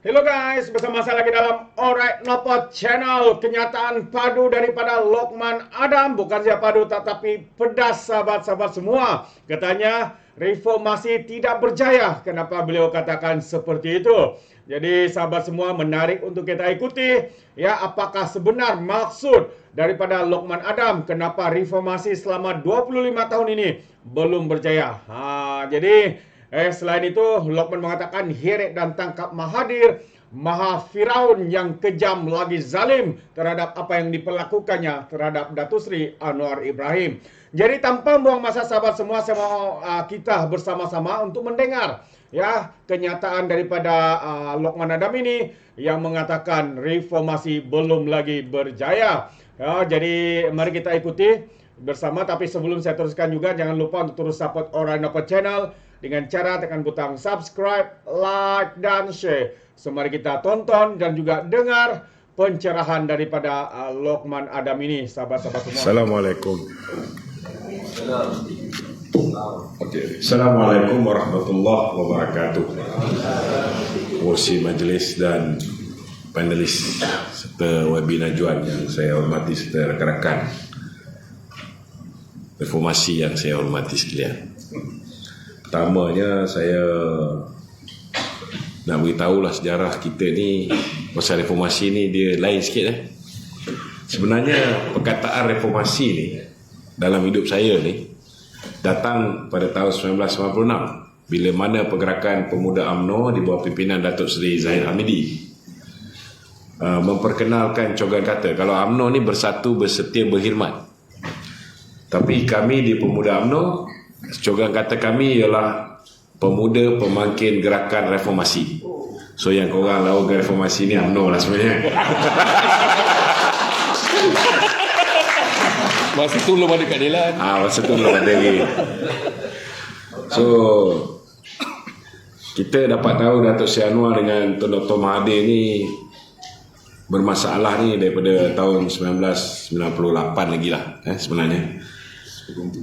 Hello guys, bersama saya lagi dalam Alright Nopo Channel. Kenyataan padu daripada Lokman Adam. Bukan siapa padu tetapi pedas sahabat-sahabat semua. Katanya reformasi tidak berjaya. Kenapa beliau katakan seperti itu? Jadi sahabat semua, menarik untuk kita ikuti. Ya, apakah sebenar maksud daripada Lokman Adam? Kenapa reformasi selama 25 tahun ini belum berjaya? Jadi selain itu, Lokman mengatakan heret dan tangkap Mahathir, Maha Firaun yang kejam lagi zalim terhadap apa yang diperlakukannya terhadap Datuk Seri Anwar Ibrahim. Jadi tanpa buang masa sahabat semua, saya mau kita bersama-sama untuk mendengar ya kenyataan daripada Lokman Adam ini yang mengatakan reformasi belum lagi berjaya. Ya, jadi mari kita ikuti bersama. Tapi sebelum saya teruskan juga, jangan lupa untuk terus support Alright Nopo Channel dengan cara tekan butang subscribe, like, dan share. So, mari kita tonton dan juga dengar pencerahan daripada Lokman Adam ini, sahabat-sahabat semua. Assalamualaikum. Assalamualaikum warahmatullahi wabarakatuh. Kursi majlis dan panelis serta YB Najwan yang saya hormati serta rakan-rakan reformasi yang saya hormati sekalian. Pertamanya saya nak beritahulah sejarah kita ni pasal reformasi ni dia lain sikit . Sebenarnya perkataan reformasi ni dalam hidup saya ni datang pada tahun 1996 bila mana pergerakan pemuda UMNO di bawah pimpinan Datuk Seri Zahid Hamidi memperkenalkan cogan kata kalau UMNO ni bersatu, bersetia, berkhidmat. Tapi kami di pemuda UMNO, cogan kata kami ialah pemuda pemangkin gerakan reformasi. So yang korang lawan reformasi ni UMNO lah sebenarnya. Masa tu belum ada keadilan. Masa tu belum ada lagi. So kita dapat tahu Datuk Seri Anwar dengan Tun Dr. Mahathir ni bermasalah ni daripada tahun 1998 lagi lah sebenarnya.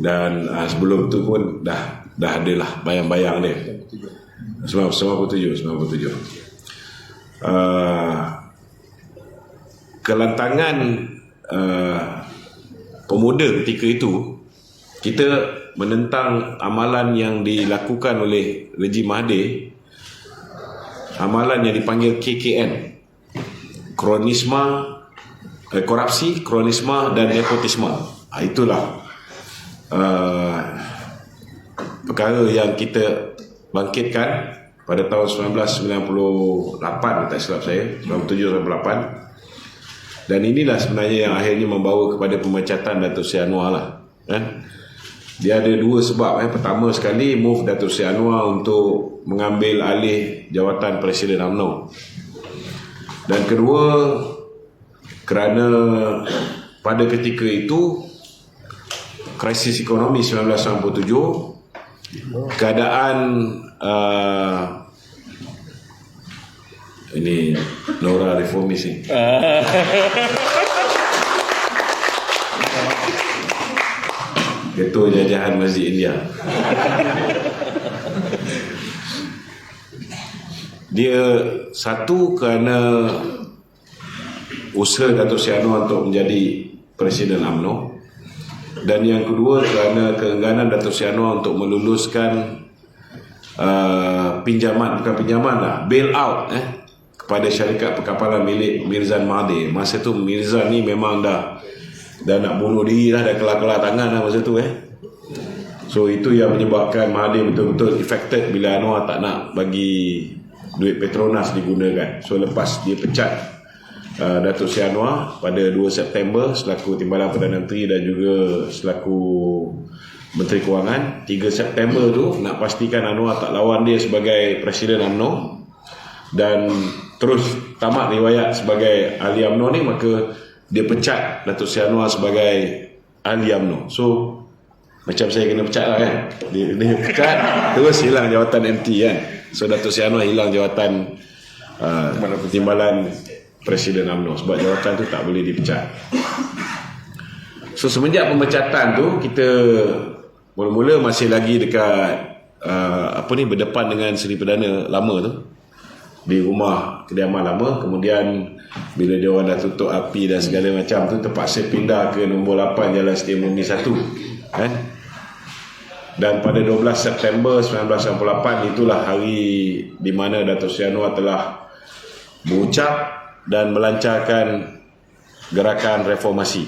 Dan sebelum tu pun dah adalah bayang-bayang dia. 97. Kelantangan pemuda ketika itu, kita menentang amalan yang dilakukan oleh rejim Mahathir, amalan yang dipanggil KKN, korupsi, kronisma dan nepotisme. Itulah perkara yang kita bangkitkan pada tahun 1998, tak silap saya, 97-98. Dan inilah sebenarnya yang akhirnya membawa kepada pemecatan Datuk Seri Anwar lah. Dia ada dua sebab. Pertama sekali, move Datuk Seri Anwar untuk mengambil alih jawatan Presiden UMNO. Dan kedua, kerana pada ketika itu krisis ekonomi 1997, keadaan ini Nora reformis ni. Ketua jajahan Masjid India. Dia satu kerana usaha Datuk Seri Anwar untuk menjadi Presiden UMNO, dan yang kedua kerana keengganan Datuk Seri Anwar untuk meluluskan bail out kepada syarikat perkapalan milik Mirzan Mahathir. Masa tu Mirzan ni memang dah nak bunuh diri dah kelar-kelar tangan masa tu So itu yang menyebabkan Mahathir betul-betul affected bila Anwar tak nak bagi duit Petronas digunakan. So lepas dia pecat Datuk Seri Anwar pada 2 September selaku Timbalan Perdana Menteri dan juga selaku Menteri Kewangan, 3 September tu nak pastikan Anwar tak lawan dia sebagai Presiden UMNO dan terus tamat riwayat sebagai ahli UMNO ni, maka dia pecat Datuk Seri Anwar sebagai ahli UMNO. So macam saya kena pecat lah dia pecat terus hilang jawatan MT So Datuk Seri Anwar hilang jawatan Timbalan Presiden UMNO sebab jawatan tu tak boleh dipecat. So semenjak pemecatan tu, kita mula-mula masih lagi dekat berdepan dengan Seri Perdana lama tu, di rumah kediaman lama. Kemudian bila dia orang dah tutup api dan segala macam tu, terpaksa pindah ke nombor 8 Jalan Setiabudi 1. Dan pada 12 September 1998 itulah hari di mana Datuk Seri Anwar telah berucap dan melancarkan gerakan reformasi,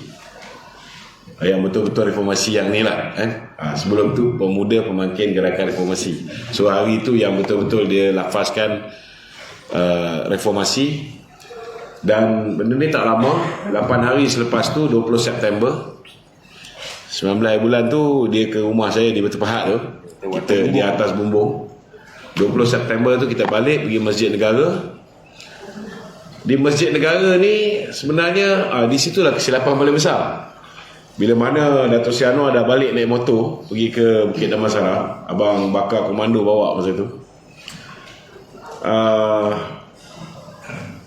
yang betul-betul reformasi yang ni lah. Sebelum tu Pemuda Pemangkin Gerakan Reformasi. So hari tu yang betul-betul dia lafazkan reformasi. Dan benda ni tak lama, 8 hari selepas tu, 20 September 19 bulan tu, dia ke rumah saya di Batu Pahat tu, kita di atas bumbung. 20 September tu kita balik pergi Masjid Negara. Di Masjid Negara ni sebenarnya di situlah kesilapan paling besar. Bila mana Datuk Seri Anwar dah balik naik motor pergi ke Bukit Damansara, abang bakar komando bawa masa tu,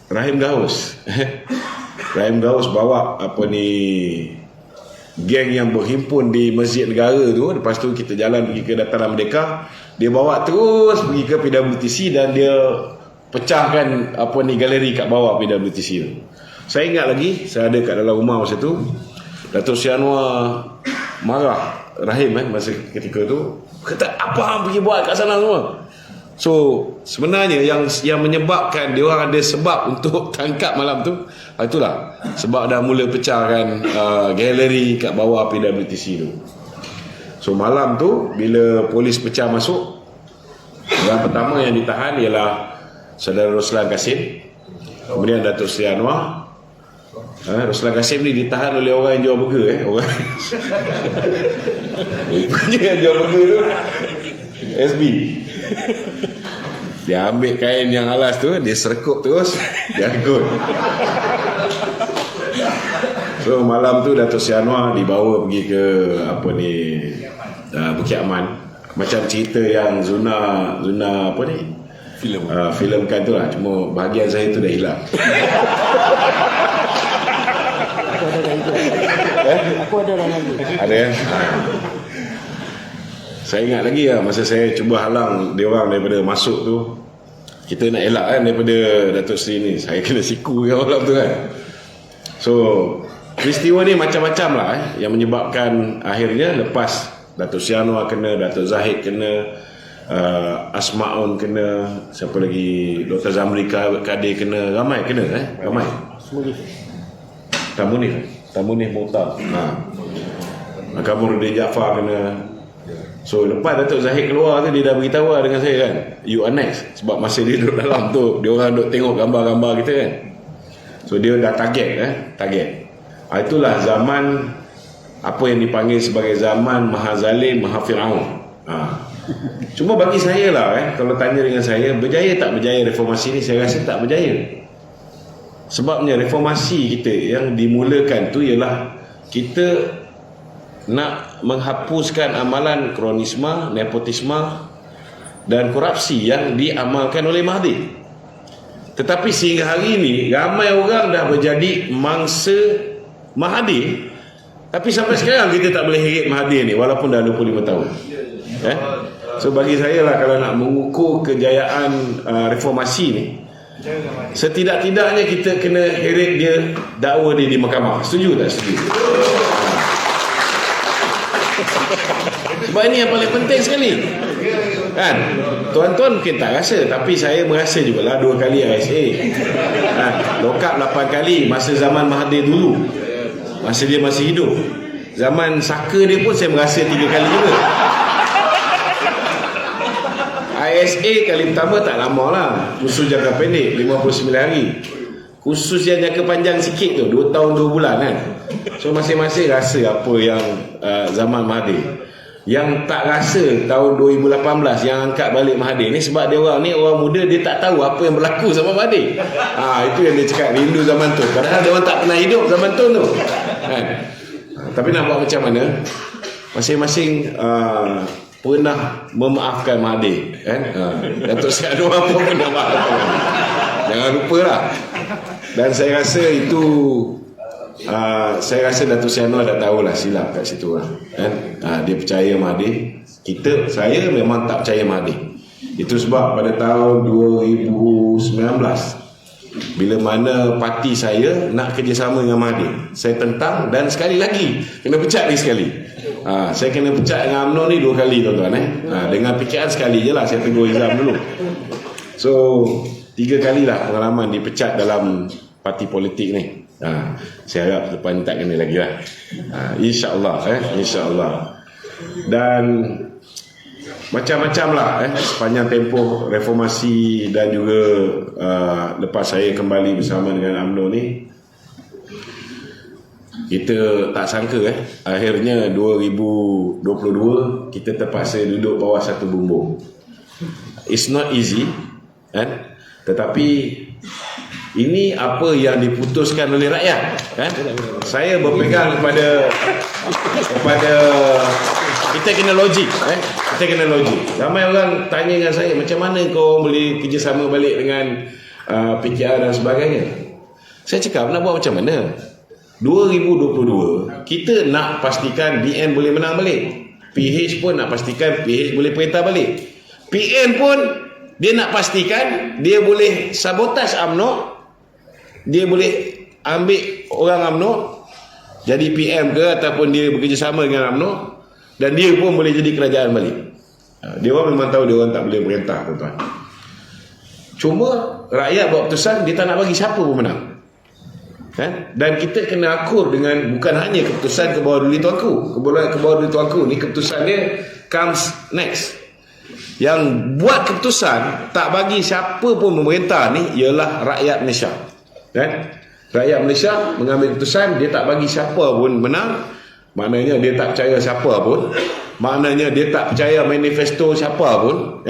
Rahim Gaus Rahim Gaus bawa geng yang berhimpun di Masjid Negara tu. Lepas tu kita jalan pergi ke Dataran Merdeka. Dia bawa terus pergi ke PWTC dan dia pecahkan galeri kat bawah PWTC tu. Saya ingat lagi, saya ada kat dalam rumah masa tu. Datuk Seri Anwar marah Rahim masa ketika tu, kata apa hang pergi buat kat sana semua. So sebenarnya yang menyebabkan dia orang ada sebab untuk tangkap malam tu, itulah sebab dah mula pecahkan galeri kat bawah PWTC tu. So malam tu bila polis pecah masuk, orang pertama yang ditahan ialah Saudara Roslan Kasim, kemudian Datuk Seri Anwar. Roslan Kasim ni ditahan oleh orang yang jual burger orang rupanya yang jual burger tu SB. Dia ambil kain yang alas tu, dia serkup terus, dia angkut. So malam tu Datuk Seri Anwar dibawa pergi ke Bukit Aman. Macam cerita yang Zuna filmkan tu lah, cuma bahagian saya tu dah hilang. Aku ada orang lagi. Ada kan? Saya ingat lagi lah, masa saya cuba halang dia orang daripada masuk tu. Kita nak elak kan daripada Datuk Seri ni, saya kena siku yang malam tu kan. So peristiwa ni macam-macam lah yang menyebabkan akhirnya lepas Datuk Seri Anwar kena, Datuk Zahid kena, Asma'un kena, siapa lagi, Dr. Zamri Kadir kena, ramai kena ramai. Tamunif Muhtar, Kamuruddin Jaafar kena. So lepas Datuk Zahid keluar tu, dia dah beritahu dengan saya kan, you are next. Sebab masa dia duduk dalam tu, dia orang duduk tengok gambar-gambar kita kan. So dia dah target. Itulah zaman apa yang dipanggil sebagai zaman Maha Zalim, Maha Fir'aun. Cuma bagi saya lah kalau tanya dengan saya, berjaya tak berjaya reformasi ni, saya rasa tak berjaya. Sebabnya reformasi kita yang dimulakan tu ialah kita nak menghapuskan amalan kronisme, nepotisme dan korupsi yang diamalkan oleh Mahathir. Tetapi sehingga hari ini ramai orang dah menjadi mangsa Mahathir, tapi sampai sekarang kita tak boleh heret Mahathir ni walaupun dah 25 tahun. So bagi saya lah, kalau nak mengukur kejayaan reformasi ni, setidak-tidaknya kita kena heret dia, dakwa dia di mahkamah. Setuju tak? Setuju. Sebab ini yang paling penting sekali kan. Tuan-tuan mungkin tak rasa, tapi saya merasa jugalah 2 kali ISA lokap 8 kali masa zaman Mahathir dulu, masa dia masih hidup. Zaman Saka dia pun saya merasa 3 kali juga. ISA kali pertama tak lama lah, khusus jangka pendek 59 hari. Khusus yang jangka panjang sikit tu 2 tahun 2 bulan kan. So masing-masing rasa apa yang zaman Mahathir. Yang tak rasa tahun 2018 yang angkat balik Mahathir ni, sebab dia orang ni orang muda, dia tak tahu apa yang berlaku sama Mahathir. Itu yang dia cakap rindu zaman tu, padahal dia orang tak pernah hidup zaman tu kan. Tapi nak buat macam mana, masing-masing pernah memaafkan Mahathir kan. Datuk Seri Anwar pun pernah maafkan. Jangan lupa lah. Dan saya rasa itu saya rasa Datuk Seri Anwar dah tahulah silap kat situ lah kan. Dia percaya Mahathir. Saya memang tak percaya Mahathir. Itu sebab pada tahun 2019 bila mana parti saya nak kerjasama dengan Mahathir, saya tentang dan sekali lagi kena pecat ni sekali. Saya kena pecat dengan UMNO ni 2 kali tuan-tuan dengan PKR sekali je lah saya tegur Izam dulu. So 3 kali lah pengalaman dipecat dalam parti politik ni. Saya harap lepas ni tak kena lagi lah. InsyaAllah InsyaAllah. Dan macam-macam lah sepanjang tempoh reformasi dan juga lepas saya kembali bersama dengan UMNO ni, kita tak sangka akhirnya 2022 kita terpaksa duduk bawah satu bumbung. It's not easy tetapi ini apa yang diputuskan oleh rakyat Saya berpegang kepada kita kena logik kita kena logik. Ramai orang tanya dengan saya, macam mana kau boleh kerjasama balik dengan PKR dan sebagainya. Saya cakap, nak buat macam mana? 2022 kita nak pastikan DN boleh menang balik, PH pun nak pastikan PH boleh perintah balik, PN pun dia nak pastikan dia boleh sabotaj UMNO, dia boleh ambil orang UMNO jadi PM ke ataupun dia bekerjasama dengan UMNO, dan dia pun boleh jadi kerajaan balik. Dia orang memang tahu dia orang tak boleh perintah, tuan-tuan. Cuma rakyat buat keputusan, dia tak nak bagi siapa pun menang. Dan kita kena akur dengan bukan hanya keputusan ke bawah duli tuanku. Ke bawah duli tuanku ni keputusan dia comes next. Yang buat keputusan tak bagi siapa pun memerintah ni ialah rakyat Malaysia. Rakyat Malaysia mengambil keputusan, dia tak bagi siapa pun menang. Maknanya dia tak percaya siapa pun, maknanya dia tak percaya manifesto siapa pun.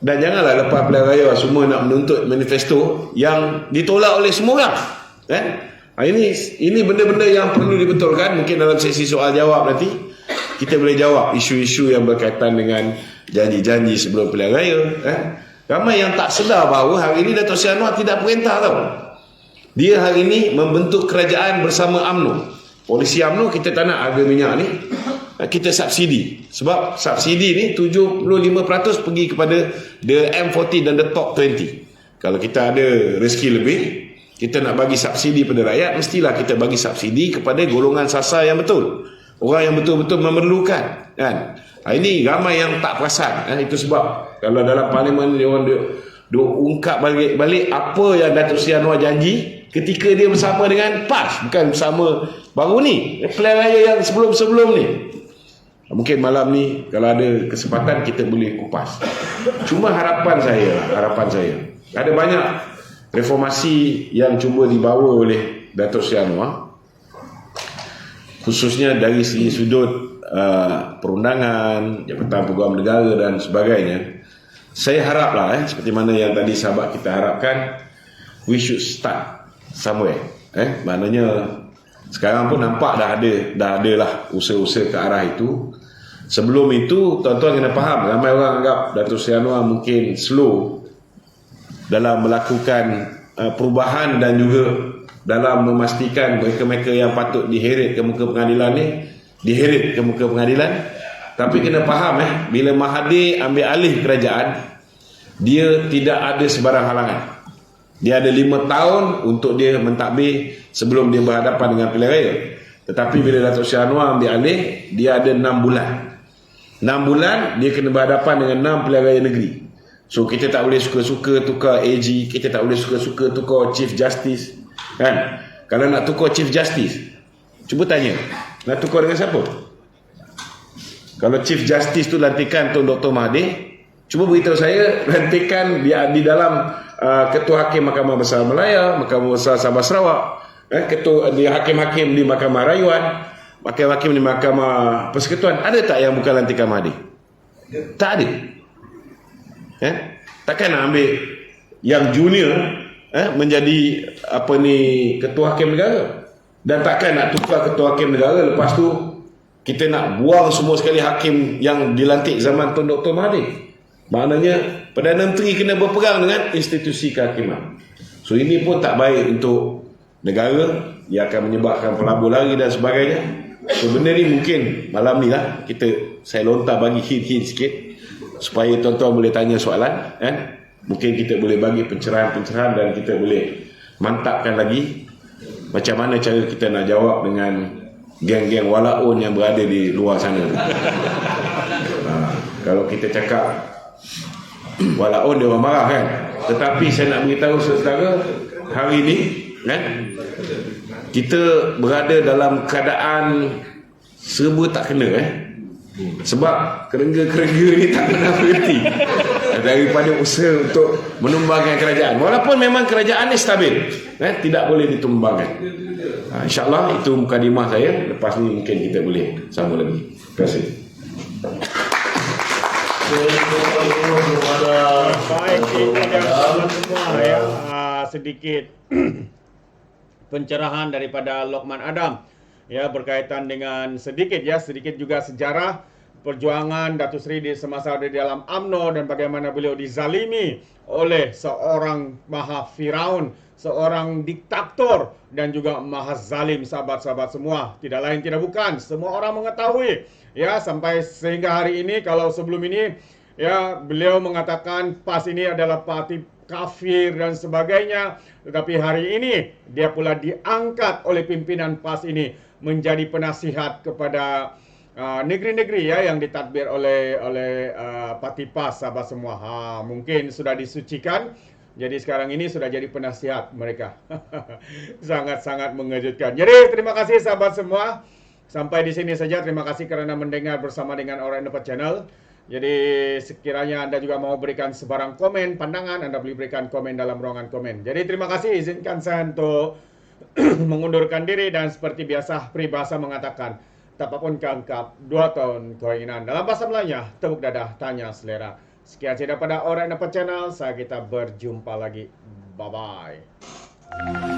Dan janganlah lepas pilihan raya semua nak menuntut manifesto yang ditolak oleh semua orang. Ini benda-benda yang perlu dibetulkan. Mungkin dalam sesi soal jawab nanti kita boleh jawab isu-isu yang berkaitan dengan janji-janji sebelum pilihan raya. Ramai yang tak sedar bahawa hari ini Datuk Seri Anwar tidak perintah tau. Dia hari ini membentuk kerajaan bersama UMNO. Polisi UMNO kita tak nak harga minyak ni kita subsidi. Sebab subsidi ni 75% pergi kepada the M40 dan the top 20. Kalau kita ada rezeki lebih, kita nak bagi subsidi pada rakyat, mestilah kita bagi subsidi kepada golongan sasar yang betul, orang yang betul-betul memerlukan. Ini ramai yang tak perasan. Itu sebab kalau dalam parlimen dia orang ungkap balik apa yang Datuk Seri Anwar janji ketika dia bersama dengan PAS, bukan bersama baru ni, pilihan raya yang sebelum-sebelum ni. Mungkin malam ni kalau ada kesempatan kita boleh kupas. Cuma harapan saya ada banyak reformasi yang cuba dibawa oleh Datuk Seri Anwar, khususnya dari segi sudut perundangan, Jabatan Peguam Negara dan sebagainya. Saya haraplah seperti mana yang tadi sahabat kita harapkan, we should start somewhere. Maknanya sekarang pun nampak dah ada lah usaha-usaha ke arah itu. Sebelum itu tuan-tuan kena faham, ramai orang anggap Datuk Seri Anwar mungkin slow dalam melakukan perubahan dan juga dalam memastikan mereka-mereka yang patut diheret ke muka pengadilan ni diheret ke muka pengadilan. Tapi kena faham bila Mahathir ambil alih kerajaan, dia tidak ada sebarang halangan. Dia ada 5 tahun untuk dia mentadbir sebelum dia berhadapan dengan pilihan raya. Tetapi bila Datuk Seri Anwar ambil alih, dia ada 6 bulan. 6 bulan dia kena berhadapan dengan 6 pilihan raya negeri. So kita tak boleh suka-suka tukar AG, kita tak boleh suka-suka tukar Chief Justice. Kalau nak tukar Chief Justice, cuba tanya, nak tukar dengan siapa? Kalau Chief Justice tu lantikan Tun Dr. Mahathir, cuba beritahu saya lantikan di dalam Ketua Hakim Mahkamah Besar Malaya, Mahkamah Besar Sabah Sarawak, ketua di hakim-hakim di Mahkamah Rayuan, hakim-hakim di Mahkamah Persekutuan, ada tak yang bukan lantikan Mahathir? Tak ada. Takkan nak ambil yang junior menjadi ketua hakim negara, dan takkan nak tukar ketua hakim negara lepas tu kita nak buang semua sekali hakim yang dilantik zaman Tun Dr. Mahathir. Maknanya Perdana Menteri kena berperang dengan institusi kehakiman. So ini pun tak baik untuk negara, ia akan menyebabkan pelabur lari dan sebagainya. So benda ni mungkin malam ni lah saya lontar bagi hint-hint sikit supaya tuan-tuan boleh tanya soalan, mungkin kita boleh bagi pencerahan-pencerahan dan kita boleh mantapkan lagi macam mana cara kita nak jawab dengan geng-geng walaun yang berada di luar sana. Kalau kita cakap walaun dia orang marah kan, tetapi saya nak beritahu saudara, hari ini kita berada dalam keadaan serba tak kena sebab kerengga-kerengga ni tak pernah berhenti daripada usaha untuk menumbangkan kerajaan, walaupun memang kerajaan ni stabil, tidak boleh ditumbangkan. InsyaAllah itu mukadimah saya. Lepas ni mungkin kita boleh sambung lagi. Terima kasih. Baik, kepada semua ya, sedikit pencerahan daripada Lokman Adam ya, berkaitan dengan sedikit juga sejarah perjuangan Datuk Seri di semasa di dalam UMNO dan bagaimana beliau dizalimi oleh seorang maha Firaun, seorang diktator dan juga maha zalim. Sahabat-sahabat semua, tidak lain tidak bukan, semua orang mengetahui ya, sampai sehingga hari ini. Kalau sebelum ini ya beliau mengatakan PAS ini adalah parti kafir dan sebagainya, tetapi hari ini dia pula diangkat oleh pimpinan PAS ini menjadi penasihat kepada negeri-negeri ya yang ditadbir oleh parti PAS. Sahabat semua, mungkin sudah disucikan, jadi sekarang ini sudah jadi penasihat mereka. Sangat-sangat mengejutkan. Jadi terima kasih sahabat semua, sampai di sini saja. Terima kasih kerana mendengar bersama dengan Alright Not Channel. Jadi sekiranya anda juga mau berikan sebarang komen, pandangan, anda boleh berikan komen dalam ruangan komen. Jadi terima kasih, izinkan saya untuk mengundurkan diri, dan seperti biasa peribahasa mengatakan, tak apapun keangkap 2 tahun keinginan. Dalam bahasa Melayunya, tepuk dadah, tanya selera. Sekian saja daripada Alright Not Channel. Saya kita berjumpa lagi. Bye-bye.